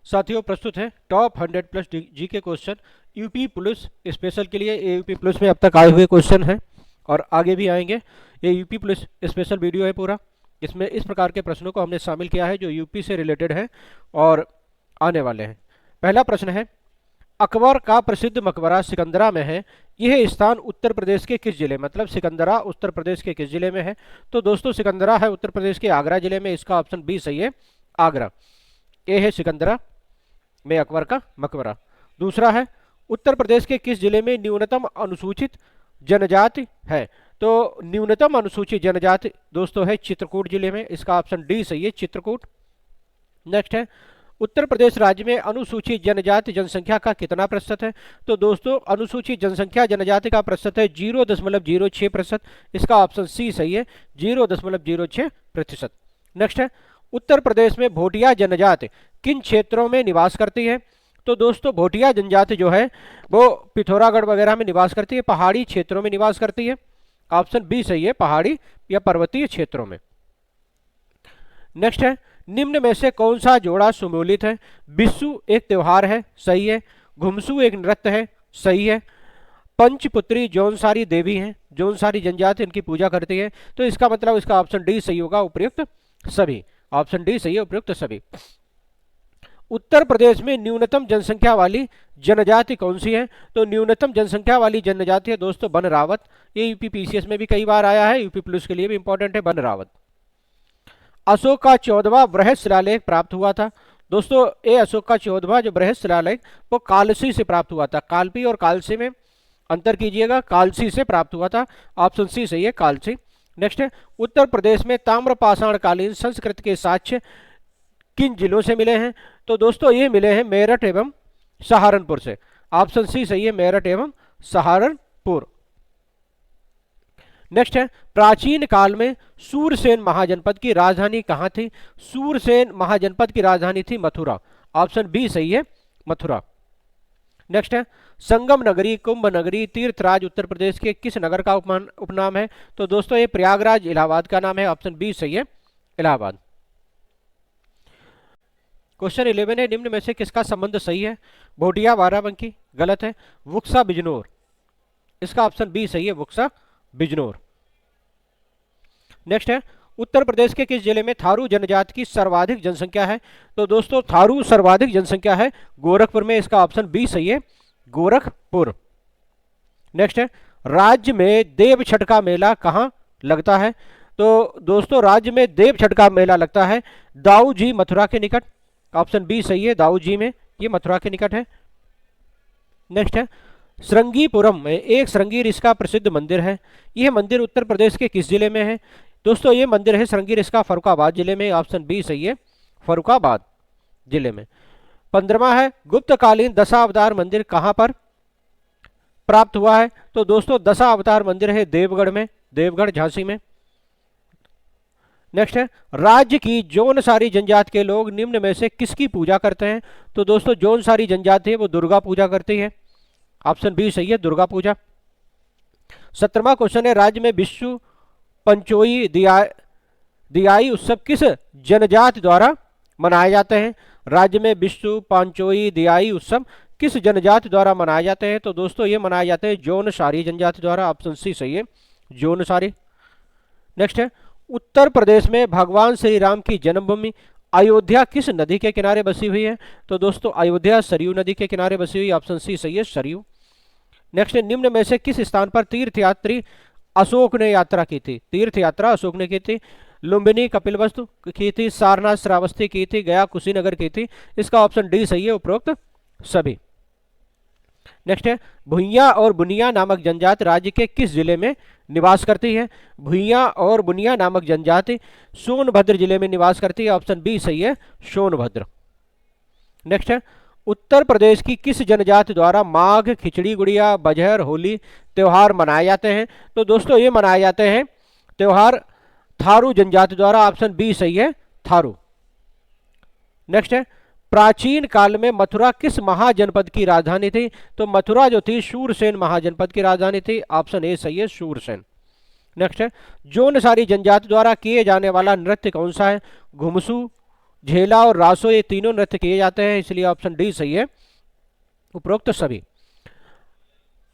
साथियों प्रस्तुत है टॉप 100 प्लस जी के क्वेश्चन यूपी पुलिस स्पेशल के लिए। ये यूपी पुलिस में अब तक आए हुए क्वेश्चन हैं और आगे भी आएंगे। ये यूपी पुलिस स्पेशल वीडियो है पूरा। इसमें इस प्रकार के प्रश्नों को हमने शामिल किया है जो यूपी से रिलेटेड है और आने वाले हैं। पहला प्रश्न है, अकबर का प्रसिद्ध मकबरा सिकंदरा में है। यह स्थान उत्तर प्रदेश के किस जिले, मतलब सिकंदरा उत्तर प्रदेश के किस जिले में है? तो दोस्तों सिकंदरा है उत्तर प्रदेश के आगरा जिले में। इसका ऑप्शन बी सही है, आगरा। ये है सिकंदरा में अकबर का मकबरा। दूसरा है, उत्तर प्रदेश के किस जिले में न्यूनतम अनुसूचित जनजाति है? तो न्यूनतम अनुसूचित जनजाति दोस्तों है चित्रकूट जिले में। इसका ऑप्शन डी सही है, चित्रकूट। नेक्स्ट है, उत्तर प्रदेश राज्य में अनुसूचित जनजाति जनसंख्या का कितना प्रतिशत है? तो दोस्तों अनुसूचित जनसंख्या जनजाति का प्रतिशत है 0.06%। इसका ऑप्शन सी सही है, 0.06%। नेक्स्ट है, उत्तर प्रदेश में भोटिया जनजाति किन क्षेत्रों में निवास करती है? तो दोस्तों भोटिया जनजाति जो है वो पिथौरागढ़ वगैरह में निवास करती है, पहाड़ी क्षेत्रों में निवास करती है। ऑप्शन बी सही है, पहाड़ी या पर्वतीय क्षेत्रों में। नेक्स्ट है, निम्न में से कौन सा जोड़ा सुमेलित है? बिस्सू एक त्योहार है, सही है। घुमसू एक नृत्य है, सही है। पंचपुत्री जौनसारी देवी हैं, जौनसारी जनजाति इनकी पूजा करती है। तो इसका मतलब इसका ऑप्शन डी सही होगा, उपयुक्त सभी। ऑप्शन डी सही है, उपयुक्त सभी। उत्तर प्रदेश में न्यूनतम जनसंख्या वाली जनजाति कौन सी है? तो न्यूनतम जनसंख्या वाली जनजाति है दोस्तों वन रावत। ये यूपी पीसीएस में भी कई बार आया है, यूपी पुलिस के लिए भी इंपॉर्टेंट है वन रावत। अशोक का 14वां बृहद शिलालेख प्राप्त हुआ था। दोस्तों ये अशोक का 14वां जो बृहद शिलालेख वो कालसी से प्राप्त हुआ था। कालपी और कालसी में अंतर कीजिएगा, कालसी से प्राप्त हुआ था। ऑप्शन सी सही है, कालसी। नेक्स्ट है, उत्तर प्रदेश में ताम्रपाषाण कालीन संस्कृति के साक्ष्य किन जिलों से मिले हैं? तो दोस्तों ये मिले हैं मेरठ एवं सहारनपुर से। ऑप्शन सी सही है, मेरठ एवं सहारनपुर। नेक्स्ट है, प्राचीन काल में सूरसेन महाजनपद की राजधानी कहाँ थी? सूरसेन महाजनपद की राजधानी थी मथुरा। ऑप्शन बी सही है, मथुरा। नेक्स्ट है, संगम नगरी, कुंभ नगरी, तीर्थराज उत्तर प्रदेश के किस नगर का उपनाम है? तो दोस्तों ये प्रयागराज इलाहाबाद का नाम है। ऑप्शन बी सही है, इलाहाबाद। क्वेश्चन 11 है, निम्न में से किसका संबंध सही है? भोटिया बाराबंकी गलत है। वुक्सा बिजनौर, इसका ऑप्शन बी सही है, वुक्सा बिजनौर। नेक्स्ट है, उत्तर प्रदेश के किस जिले में थारू जनजाति की सर्वाधिक जनसंख्या है? तो दोस्तों थारू सर्वाधिक जनसंख्या है गोरखपुर में। इसका ऑप्शन बी सही है, गोरखपुर। नेक्स्ट है, राज्य में देव छठ का मेला कहाँ लगता है? तो दोस्तों राज्य में देव छठ का मेला लगता है दाऊ जी मथुरा के निकट। ऑप्शन बी सही है, दाऊ जी में, ये मथुरा के निकट है। नेक्स्ट है, श्रृंगीपुरम में एक श्रृंगीर इसका प्रसिद्ध मंदिर है। यह मंदिर उत्तर प्रदेश के किस जिले में है? दोस्तों ये मंदिर है श्रृंगीर इसका फर्रुखाबाद जिले में। ऑप्शन बी सही है, फर्रुखाबाद जिले में। 15वां है, गुप्तकालीन दशावतार मंदिर कहां पर प्राप्त हुआ है? तो दोस्तों दशावतार मंदिर है देवगढ़ में, देवगढ़ झांसी में। नेक्स्ट है, राज्य की जौनसारी जनजाति के लोग निम्न में से किसकी पूजा करते हैं? तो दोस्तों जौनसारी जनजाति है वो दुर्गा पूजा करती है। ऑप्शन बी सही है, दुर्गा पूजा। 17वां क्वेश्चन है, राज्य में विश्व पंचोई दियाई उत्सव किस जनजाति द्वारा मनाए जाते हैं? राज्य में विश्व पंचोई दियाई उत्सव किस जनजाति द्वारा मनाए जाते हैं? तो दोस्तों ये मनाए जाते हैं जौनसारी जनजाति द्वारा। ऑप्शन सी सही है, जौनसारी। नेक्स्ट है, उत्तर प्रदेश में भगवान श्री राम की जन्मभूमि अयोध्या किस नदी के किनारे बसी हुई है? तो दोस्तों अयोध्या सरयू नदी के किनारे बसी हुई। ऑप्शन सी सही है, सरयू। नेक्स्ट है, निम्न में से किस स्थान पर तीर्थयात्री अशोक ने यात्रा की थी? तीर्थ यात्रा अशोक ने की थी लुम्बिनी कपिलवस्तु की थी, सारनाथ श्रावस्ती की थी, गया कुशीनगर की थी। इसका ऑप्शन डी सही है, उपरोक्त सभी। नेक्स्ट है, भुइयां और बुनिया नामक जनजाति राज्य के किस जिले में निवास करती है? भुइयां और बुनिया नामक जनजाति सोनभद्र जिले में निवास करती है। ऑप्शन बी सही है, सोनभद्र। नेक्स्ट है, उत्तर प्रदेश की किस जनजाति द्वारा माघ, खिचड़ी गुड़िया, बजहर, होली त्योहार मनाए जाते हैं? तो दोस्तों ये मनाए जाते हैं त्योहार थारू जनजाति द्वारा। ऑप्शन बी सही है, थारू। नेक्स्ट है, प्राचीन काल में मथुरा किस महाजनपद की राजधानी थी? तो मथुरा जो थी शूरसेन महाजनपद की राजधानी थी। ऑप्शन ए सही है, शूरसेन। नेक्स्ट है, जौनसारी जनजाति द्वारा किए जाने वाला नृत्य कौन सा है? घुमसू, झेला और रासो ये तीनों नृत्य किए जाते हैं, इसलिए ऑप्शन डी सही है, उपरोक्त सभी।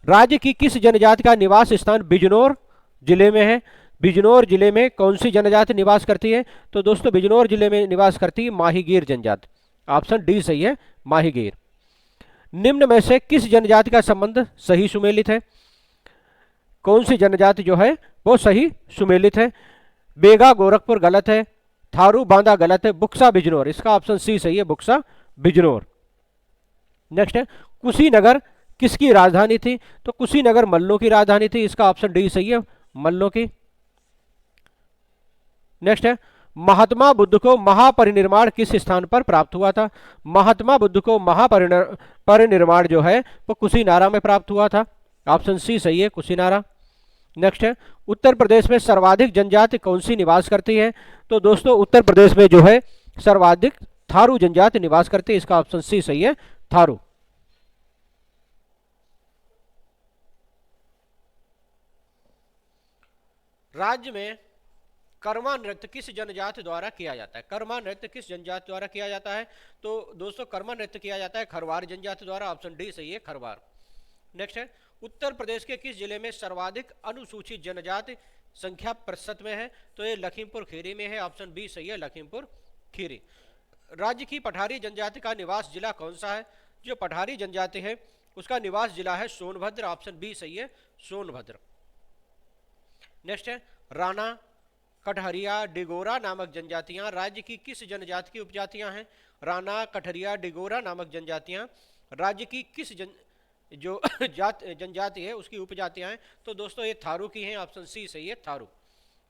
राज्य की किस जनजाति का निवास स्थान बिजनौर जिले में है? बिजनौर जिले में कौन सी जनजाति निवास करती है? तो दोस्तों बिजनौर जिले में निवास करती है माहीगीर जनजाति, ऑप्शन डी सही है, माहीगीर। निम्न में से किस जनजाति का संबंध सही सुमेलित है? कौन सी जनजाति जो है वो सही सुमेलित है? बेगा गोरखपुर गलत है, थारू बांदा गलत है, बुक्सा बिजनौर, इसका ऑप्शन सी सही है, बुक्सा बिजनौर। नेक्स्ट है कुशीनगर किसकी राजधानी थी? तो कुशीनगर मल्लों की राजधानी थी, इसका ऑप्शन डी सही है, मल्लों की। नेक्स्ट है महात्मा बुद्ध को महापरिनिर्वाण किस स्थान पर प्राप्त हुआ था? महात्मा बुद्ध को महापरिनिर्वाण जो है वो कुशीनारा में प्राप्त हुआ था, ऑप्शन सी सही है, कुशीनारा। नेक्स्ट है उत्तर प्रदेश में सर्वाधिक जनजाति कौन सी निवास करती है? तो दोस्तों उत्तर प्रदेश में जो है सर्वाधिक थारू जनजाति निवास करती है, इसका ऑप्शन सी सही है, थारू। राज्य में कर्मा नृत्य किस जनजाति द्वारा किया जाता है? कर्मा नृत्य किस जनजाति द्वारा किया जाता है? तो दोस्तों कर्मा नृत्य किया जाता है खरवार जनजाति द्वारा, ऑप्शन डी सही है, खरवार। नेक्स्ट है उत्तर प्रदेश के किस जिले में सर्वाधिक अनुसूचित जनजाति संख्या प्रतिशत में है? तो ये लखीमपुर खीरी में है, ऑप्शन बी सही है, लखीमपुर खीरी। राज्य की पठारी जनजाति का निवास जिला कौन सा है? जो पठारी जनजाति है उसका निवास जिला है सोनभद्र, ऑप्शन बी सही है, सोनभद्र। नेक्स्ट है राणा, कटहरिया, डिगोरा नामक जनजातियां राज्य की किस जनजाति की उपजातियां हैं? राणा, कटहरिया, डिगोरा नामक जनजातियां राज्य की किस जो जनजाति है उसकी उपजातियां हैं? तो दोस्तों ये थारू की हैं, ऑप्शन सी सही है, थारू।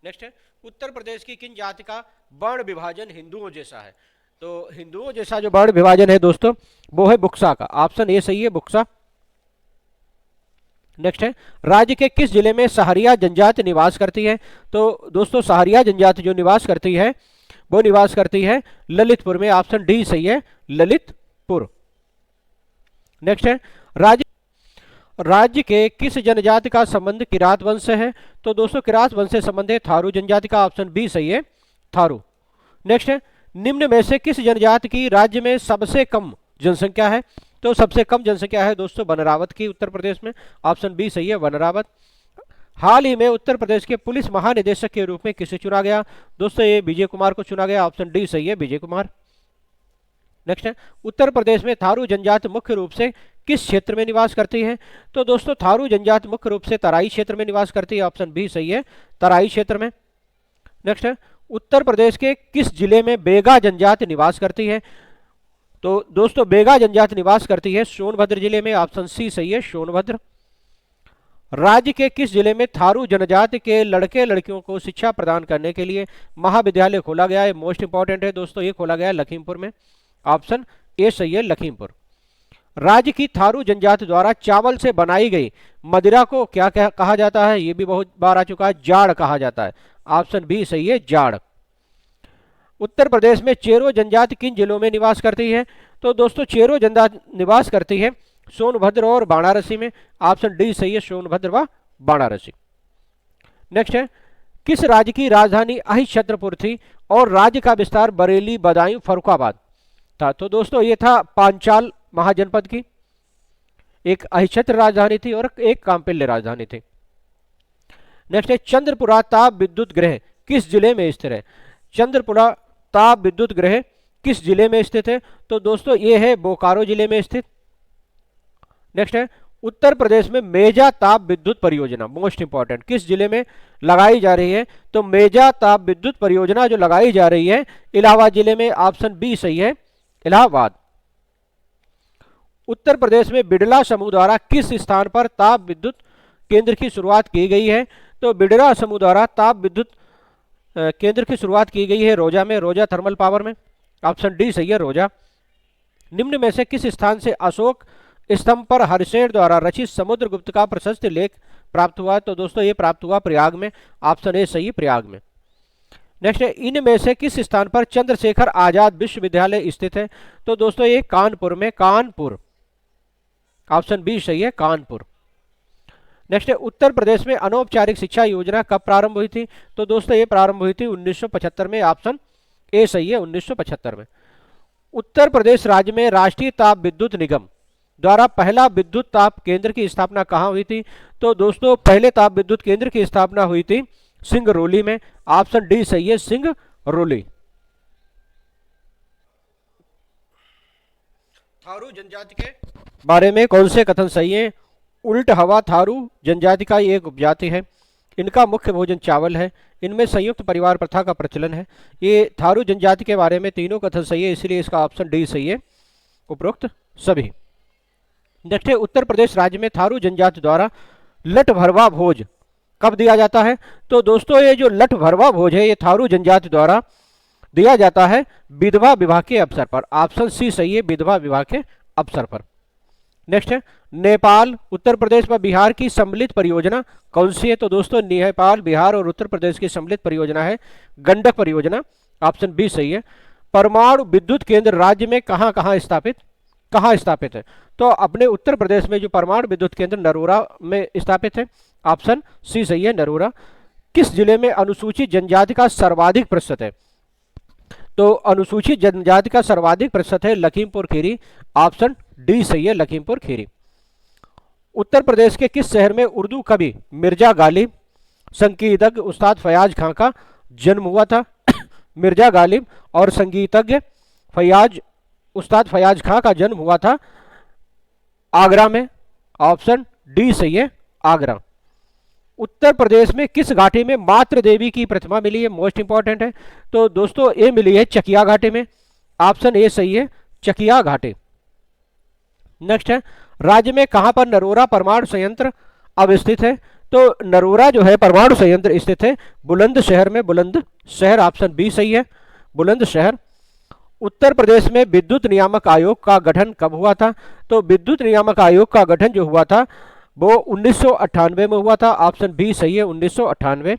नेक्स्ट है उत्तर प्रदेश की किन जाति का वर्ण विभाजन हिंदुओं जैसा है? तो हिंदुओं जैसा जो वर्ण विभाजन है दोस्तों वो है बुक्सा का, ऑप्शन ए सही है, बुक्सा। नेक्स्ट है राज्य के किस जिले में सहारिया जनजाति निवास करती है? तो दोस्तों सहारिया जनजाति जो निवास करती है वो निवास करती है ललितपुर में, ऑप्शन डी सही है, ललितपुर। नेक्स्ट है राज्य के किस जनजाति का संबंध किरात वंश से है? तो दोस्तों किरात वंश से संबंध है थारू जनजाति का, ऑप्शन बी सही है, थारू। नेक्स्ट है निम्न में से किस जनजाति की राज्य में सबसे कम जनसंख्या है? तो सबसे कम जनसंख्या है दोस्तों वनरावत की, उत्तर प्रदेश में, ऑप्शन बी सही है, वनरावत। हाल ही में उत्तर प्रदेश के पुलिस महानिदेशक के रूप में किसे चुना गया? दोस्तों ये विजय कुमार को चुना गया, ऑप्शन डी सही है, विजय कुमार। नेक्स्ट है उत्तर प्रदेश में थारू जनजाति मुख्य रूप से किस क्षेत्र में निवास करती है? तो दोस्तों थारू जनजाति मुख्य रूप से तराई क्षेत्र में निवास करती है, ऑप्शन बी सही है, तराई क्षेत्र में। नेक्स्ट है उत्तर प्रदेश के किस जिले में बेगा जनजाति निवास करती है? तो दोस्तों बेगा जनजाति निवास करती है सोनभद्र जिले में, ऑप्शन सी सही है, सोनभद्र। राज्य के किस जिले में थारू जनजाति के लड़के लड़कियों को शिक्षा प्रदान करने के लिए महाविद्यालय खोला गया है? मोस्ट इंपॉर्टेंट है दोस्तों, ये खोला गया है लखीमपुर में, ऑप्शन ए सही है, लखीमपुर। राज्य की थारू जनजाति द्वारा चावल से बनाई गई मदिरा को क्या कहा जाता है? ये भी बहुत बार आ चुका है, जाड़ कहा जाता है, ऑप्शन बी सही है, जाड़। उत्तर प्रदेश में चेरो जनजाति किन जिलों में निवास करती है? तो दोस्तों चेरो जनजाति निवास करती है सोनभद्र और वाराणसी में, ऑप्शन डी सही है, सोनभद्र व वाराणसी। नेक्स्ट है किस राज्य की राजधानी अहिच्छत्रपुर थी और राज्य का विस्तार बरेली, बदायूं, फर्रुखाबाद था? तो दोस्तों ये था पांचाल महाजनपद की एक अहिच्छत्र राजधानी थी और एक कांपिल्य राजधानी थी। नेक्स्ट है चंद्रपुरा ताप विद्युत गृह किस जिले में स्थित है? चंद्रपुरा ताप विद्युत गृह किस जिले में स्थित है? तो दोस्तों ये है बोकारो जिले में स्थित। नेक्स्ट है उत्तर प्रदेश में मेजा ताप विद्युत परियोजना, मोस्ट इंपॉर्टेंट, किस जिले में लगाई जा रही है? तो मेजा ताप विद्युत परियोजना जो लगाई जा रही है इलाहाबाद जिले में, ऑप्शन बी सही है, इलाहाबाद। उत्तर प्रदेश में बिड़ला समूह द्वारा किस स्थान पर ताप विद्युत केंद्र की शुरुआत की गई है? तो बिड़ला समूह द्वारा ताप विद्युत केंद्र की शुरुआत की गई है रोजा में, रोजा थर्मल पावर में, ऑप्शन डी सही है, रोजा। निम्न में से किस स्थान से अशोक स्तंभ पर हरिसेन द्वारा रचित समुद्रगुप्त का प्रशस्त लेख प्राप्त हुआ? तो दोस्तों ये प्राप्त हुआ प्रयाग में, ऑप्शन ए सही, प्रयाग में। नेक्स्ट है इनमें से किस स्थान पर चंद्रशेखर आजाद विश्वविद्यालय स्थित है? तो दोस्तों ये कानपुर में, कानपुर, ऑप्शन बी सही है, कानपुर। नेक्स्ट है उत्तर प्रदेश में अनौपचारिक शिक्षा योजना कब प्रारंभ हुई थी? तो दोस्तों ये प्रारंभ हुई थी 1975 में, ऑप्शन ए सही है 1975 में। उत्तर प्रदेश राज्य में राष्ट्रीय ताप विद्युत निगम द्वारा पहला विद्युत ताप केंद्र की स्थापना कहाँ हुई थी? तो दोस्तों पहले ताप विद्युत केंद्र की स्थापना हुई थी सिंगरौली में। ऑप्शन डी सही है, सिंगरौली। थारू जनजाति के बारे में कौन से कथन सही है? उल्ट हवा थारू जनजाति का एक उपजाति है, इनका मुख्य भोजन चावल है, इनमें संयुक्त परिवार प्रथा का प्रचलन है। ये थारू जनजाति के बारे में तीनों कथन सही है, इसलिए इसका ऑप्शन डी सही है, उपरोक्त सभी। नेक्स्ट है, उत्तर प्रदेश राज्य में थारू जनजाति द्वारा लठ भरवा भोज कब दिया जाता है? तो दोस्तों ये जो लठ भरवा भोज है ये थारू जनजाति द्वारा दिया जाता है विधवा विवाह के अवसर पर। ऑप्शन सी सही है, विधवा विवाह के अवसर पर। नेक्स्ट है, नेपाल, उत्तर प्रदेश व बिहार की सम्मिलित परियोजना कौन सी है? तो दोस्तों नेपाल, बिहार और उत्तर प्रदेश की सम्मिलित परियोजना है गंडक परियोजना। ऑप्शन बी सही है। परमाणु विद्युत केंद्र राज्य में कहाँ स्थापित है? तो अपने उत्तर प्रदेश में जो परमाणु विद्युत केंद्र नरोरा में स्थापित है। ऑप्शन सी सही है, नरोरा। किस जिले में अनुसूचित जनजाति का सर्वाधिक प्रतिशत है? तो अनुसूचित जनजाति का सर्वाधिक प्रतिशत है लखीमपुर खीरी। ऑप्शन डी सही है, लखीमपुर खीरी। उत्तर प्रदेश के किस शहर में उर्दू कवि मिर्जा गालिब, संगीतज्ञ उस्ताद फयाज खां का जन्म हुआ था? मिर्जा गालिब और संगीतज्ञ उस्ताद फयाज खां का जन्म हुआ था आगरा में। ऑप्शन डी सही है, आगरा। उत्तर प्रदेश में किस घाटी में मातृ देवी की प्रतिमा मिली है? मोस्ट इंपॉर्टेंट है। तो दोस्तों ये मिली है चकिया घाटी में। ऑप्शन ए सही है, चकिया घाटी। नेक्स्ट है, राज्य में कहां पर नरोरा परमाणु संयंत्र अवस्थित है? तो नरोरा जो है परमाणु संयंत्र स्थित है बुलंदशहर में, बुलंदशहर। ऑप्शन बी सही है, बुलंदशहर। उत्तर प्रदेश में विद्युत नियामक आयोग का गठन कब हुआ था? तो विद्युत नियामक आयोग का गठन जो हुआ था वो 1998 में हुआ था। ऑप्शन बी सही है, 1998।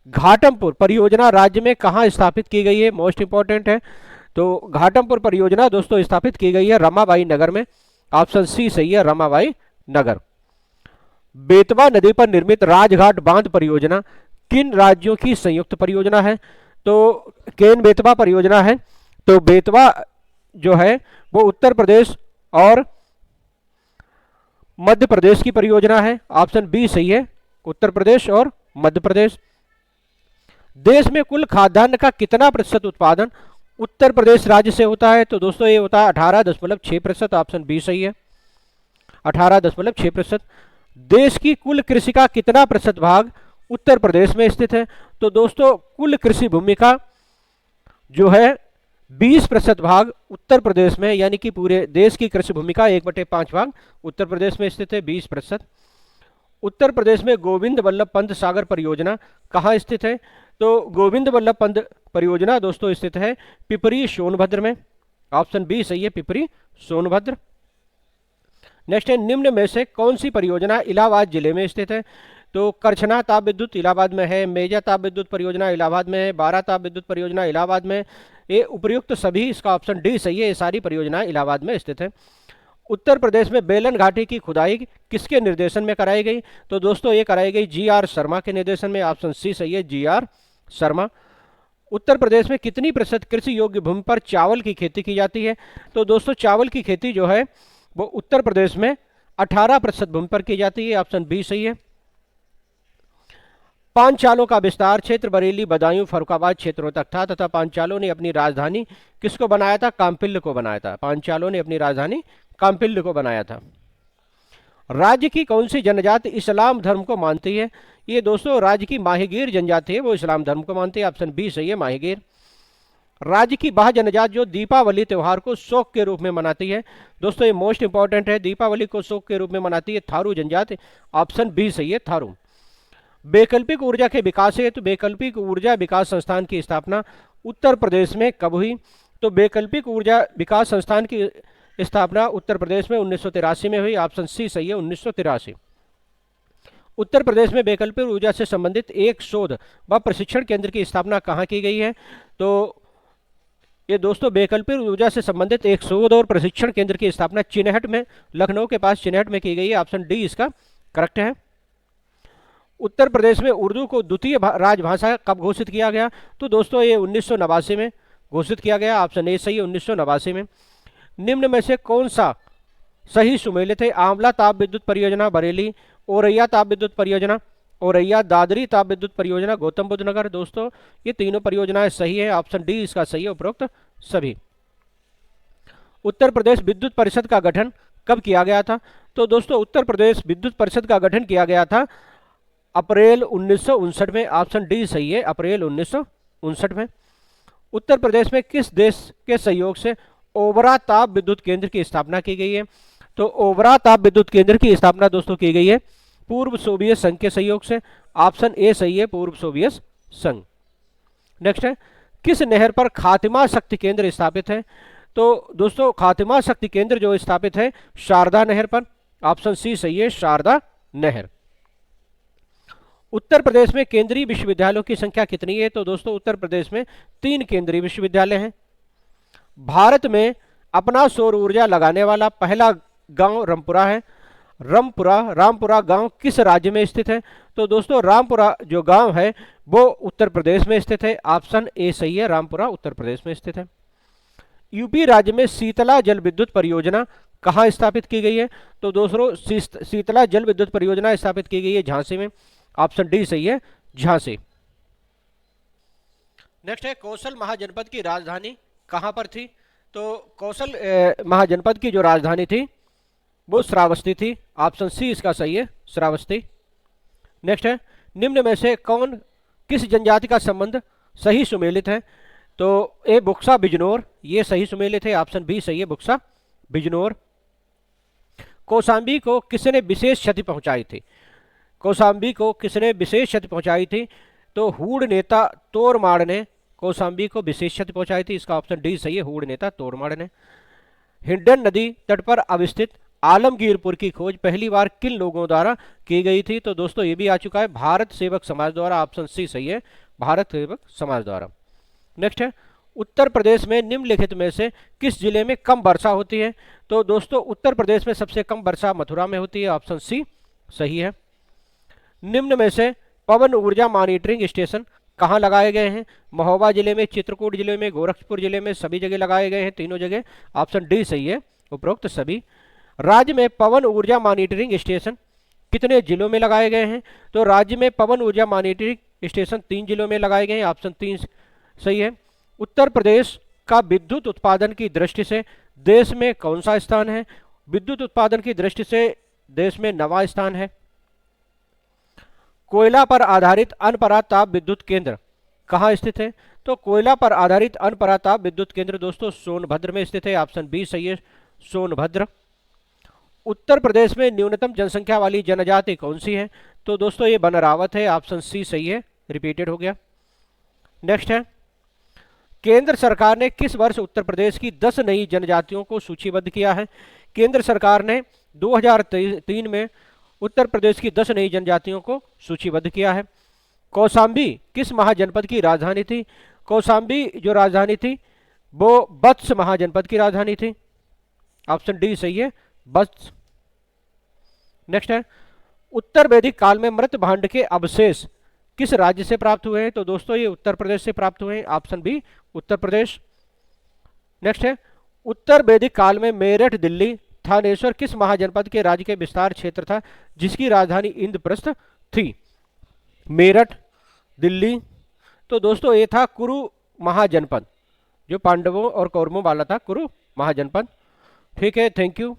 घाटमपुर परियोजना राज्य में कहाँ स्थापित की गई है? मोस्ट इंपॉर्टेंट है। तो घाटमपुर परियोजना दोस्तों स्थापित की गई है रमाबाई नगर में। ऑप्शन सी सही है, रमाबाई नगर। बेतवा नदी पर निर्मित राजघाट बांध परियोजना किन राज्यों की संयुक्त परियोजना है? तो केन बेतवा परियोजना है। तो बेतवा जो है वो उत्तर प्रदेश और मध्य प्रदेश की परियोजना है। ऑप्शन बी सही है, उत्तर प्रदेश और मध्य प्रदेश। देश में कुल खाद्यान्न का कितना प्रतिशत उत्पादन उत्तर प्रदेश राज्य से होता है? तो दोस्तों ये होता है 18.6%। ऑप्शन बी सही है, 18.6%। देश की कुल कृषि का कितना प्रतिशत भाग उत्तर प्रदेश में स्थित है? तो दोस्तों कुल कृषि भूमि का जो है 20% भाग उत्तर प्रदेश में, यानी कि पूरे देश की कृषि भूमि का 1/5 भाग उत्तर प्रदेश में स्थित है, 20%। उत्तर प्रदेश में गोविंद वल्लभ पंत सागर परियोजना कहाँ स्थित है? तो गोविंद वल्लभ पंत परियोजना दोस्तों स्थित है पिपरी सोनभद्र में। ऑप्शन बी सही है, पिपरी सोनभद्र। नेक्स्ट है, निम्न में से कौन सी परियोजना इलाहाबाद जिले में स्थित है? तो करछना ताप विद्युत इलाहाबाद में है, मेजा ताप विद्युत परियोजना इलाहाबाद में है, बारा ताप विद्युत परियोजना इलाहाबाद में। ये उपयुक्त सभी, इसका ऑप्शन डी सही है, ये सारी परियोजनाएं इलाहाबाद में स्थित है। उत्तर प्रदेश में बेलन घाटी की खुदाई किसके निर्देशन में कराई गई? तो दोस्तों ये कराई गई जी.आर. शर्मा के निर्देशन में। ऑप्शन सी सही है, जी.आर. शर्मा। उत्तर प्रदेश में कितनी प्रतिशत कृषि योग्य भूमि पर चावल की खेती की जाती है? तो दोस्तों चावल की खेती जो है वो उत्तर प्रदेश में 18% भूमि पर की जाती है। ऑप्शन बी सही है। पांचालों का विस्तार क्षेत्र बरेली, बदायूं, फर्रुखाबाद क्षेत्रों तक था तथा पांचालों ने अपनी राजधानी किसको बनाया था? काम्पिल्य को बनाया था। पांचालों ने अपनी राजधानी काम्पिल्य को बनाया था। राज्य की कौन सी जनजाति इस्लाम धर्म को मानती है? ये दोस्तों राज्य की माहीगीर जनजाति है, वो इस्लाम धर्म को मानती है। ऑप्शन बी सही है, माहीगीर। राज्य की वह जनजाति जो दीपावली त्योहार को शोक के रूप में मनाती है? दोस्तों ये मोस्ट इंपॉर्टेंट है, दीपावली को शोक के रूप में मनाती है थारू जनजाति। ऑप्शन बी सही है, थारू। वैकल्पिक ऊर्जा के विकास हेतु वैकल्पिक ऊर्जा विकास संस्थान की स्थापना उत्तर प्रदेश में कब हुई? तो वैकल्पिक ऊर्जा विकास संस्थान की स्थापना उत्तर प्रदेश में 1983 में हुई। ऑप्शन सी सही है, 1983। उत्तर प्रदेश में वैकल्पिक ऊर्जा से संबंधित एक शोध व प्रशिक्षण केंद्र की स्थापना कहाँ की गई है? तो ये दोस्तों वैकल्पिक ऊर्जा से संबंधित एक शोध और प्रशिक्षण केंद्र की स्थापना चिनहट में, लखनऊ के पास चिनहट में की गई है। ऑप्शन डी इसका करेक्ट है। उत्तर प्रदेश में उर्दू को द्वितीय राजभाषा कब घोषित किया गया? तो दोस्तों ये 1989 में घोषित किया गया, ऑप्शन ए सही है 1989 में। निम्न में से कौन सा सही सुमेलित है? आंवला ताप विद्युत परियोजना बरेली, औरैया ताप विद्युत परियोजना, औरैया दादरी ताप विद्युत परियोजना, गौतम बुद्ध नगर। दोस्तों ये तीनों परियोजनाएं सही है, ऑप्शन डी इसका सही है, उपरोक्त सभी। उत्तर प्रदेश विद्युत परिषद का गठन कब किया गया था? तो दोस्तों उत्तर प्रदेश विद्युत परिषद का गठन किया गया था अप्रैल 1959 में, ऑप्शन डी सही है, अप्रैल 1959 में। उत्तर प्रदेश में किस देश के सहयोग से ओबरा ताप विद्युत केंद्र की स्थापना की गई है? तो ओबरा ताप विद्युत केंद्र की स्थापना दोस्तों की गई है पूर्व सोवियत संघ के सहयोग से, ऑप्शन ए सही है, पूर्व सोवियत संघ। नेक्स्ट है, किस नहर पर खातिमा शक्ति केंद्र स्थापित है? तो दोस्तों खातिमा शक्ति केंद्र जो स्थापित है शारदा नहर पर, ऑप्शन सी सही है, शारदा नहर। उत्तर प्रदेश में केंद्रीय विश्वविद्यालयों की संख्या कितनी है? तो दोस्तों उत्तर प्रदेश में 3 केंद्रीय विश्वविद्यालय हैं। भारत में अपना सौर ऊर्जा लगाने वाला पहला गांव रामपुरा है। रामपुरा गांव किस राज्य में स्थित है? तो दोस्तों रामपुरा जो गांव है वो उत्तर प्रदेश में स्थित है, ऑप्शन ए सही है, रामपुरा उत्तर प्रदेश में स्थित है। यूपी राज्य में शीतला जल विद्युत परियोजना कहाँ स्थापित की गई है? तो दोस्तों शीतला जल विद्युत परियोजना स्थापित की गई है झांसी में, ऑप्शन डी सही है, झांसी। नेक्स्ट है, कौशल महाजनपद की राजधानी कहाँ पर थी? तो कौशल महाजनपद की जो राजधानी थी वो श्रावस्ती थी, ऑप्शन सी इसका सही है, श्रावस्ती। नेक्स्ट है, निम्न में से कौन किस जनजाति का संबंध सही सुमेलित है? तो ए बुक्सा बिजनौर, ये सही सुमेलित है, ऑप्शन बी सही है, बुक्सा बिजनौर। कौशाम्बी को किसने विशेष क्षति पहुंचाई थी? कौशाम्बी को किसने विशेष क्षति पहुंचाई थी? तो हूड़ नेता तोरमाड़ ने कौशाम्बी को विशेष क्षति पहुंचाई थी, इसका ऑप्शन डी सही है, हूड़ नेता तोरमाड़ ने। हिंडन नदी तट पर अवस्थित आलमगीरपुर की खोज पहली बार किन लोगों द्वारा की गई थी? तो दोस्तों ये भी आ चुका है, भारत सेवक समाज द्वारा, ऑप्शन सी सही है, भारत सेवक समाज द्वारा। नेक्स्ट है, उत्तर प्रदेश में निम्नलिखित में से किस जिले में कम वर्षा होती है? तो दोस्तों उत्तर प्रदेश में सबसे कम वर्षा मथुरा में होती है, ऑप्शन सी सही है। निम्न में से पवन ऊर्जा मॉनिटरिंग स्टेशन कहाँ लगाए गए हैं? महोबा जिले में, चित्रकूट जिले में, गोरखपुर जिले में, सभी जगह लगाए गए हैं, तीनों जगह, ऑप्शन डी सही है, उपरोक्त सभी। राज्य में पवन ऊर्जा मॉनिटरिंग स्टेशन कितने जिलों में लगाए गए हैं? तो राज्य में पवन ऊर्जा मॉनिटरिंग स्टेशन 3 जिलों में लगाए गए हैं, ऑप्शन 3 सही है। उत्तर प्रदेश का विद्युत उत्पादन की दृष्टि से देश में कौन सा स्थान है? विद्युत उत्पादन की दृष्टि से देश में 9वां स्थान है। कोयला पर आधारित अनपरा ताप विद्युत केंद्र कहाँ स्थित है? तो कोयला पर आधारित अनपरा ताप विद्युत केंद्र दोस्तों सोनभद्र में स्थित है, ऑप्शन बी सही है, सोनभद्र। उत्तर प्रदेश में न्यूनतम जनसंख्या वाली जनजाति कौन सी है? तो दोस्तों ये बनरावत है, ऑप्शन सी सही है, रिपीटेड हो गया। नेक्स्ट है, केंद्र सरकार ने किस वर्ष उत्तर प्रदेश की 10 नई जनजातियों को सूचीबद्ध किया है? केंद्र सरकार ने 2003 में उत्तर प्रदेश की 10 नई जनजातियों को सूचीबद्ध किया है। कौशाम्बी किस महाजनपद की राजधानी थी? कौशाम्बी जो राजधानी थी वो बत्स महाजनपद की राजधानी थी, ऑप्शन डी सही है, बत्स। नेक्स्ट है, उत्तर वैदिक काल में मृत भांड के अवशेष किस राज्य से प्राप्त हुए हैं? तो दोस्तों ये उत्तर प्रदेश से प्राप्त हुए हैं, option B Uttar Pradesh. Next है, उत्तर वैदिक काल में मेरठ, दिल्ली, थानेश्वर किस महाजनपद के राज्य के विस्तार क्षेत्र था जिसकी राजधानी इंद्रप्रस्थ थी? मेरठ, दिल्ली, तो दोस्तों ये था कुरु महाजनपद, जो पांडवों और कौरवों वाला था, कुरु महाजनपद। ठीक है, थैंक यू।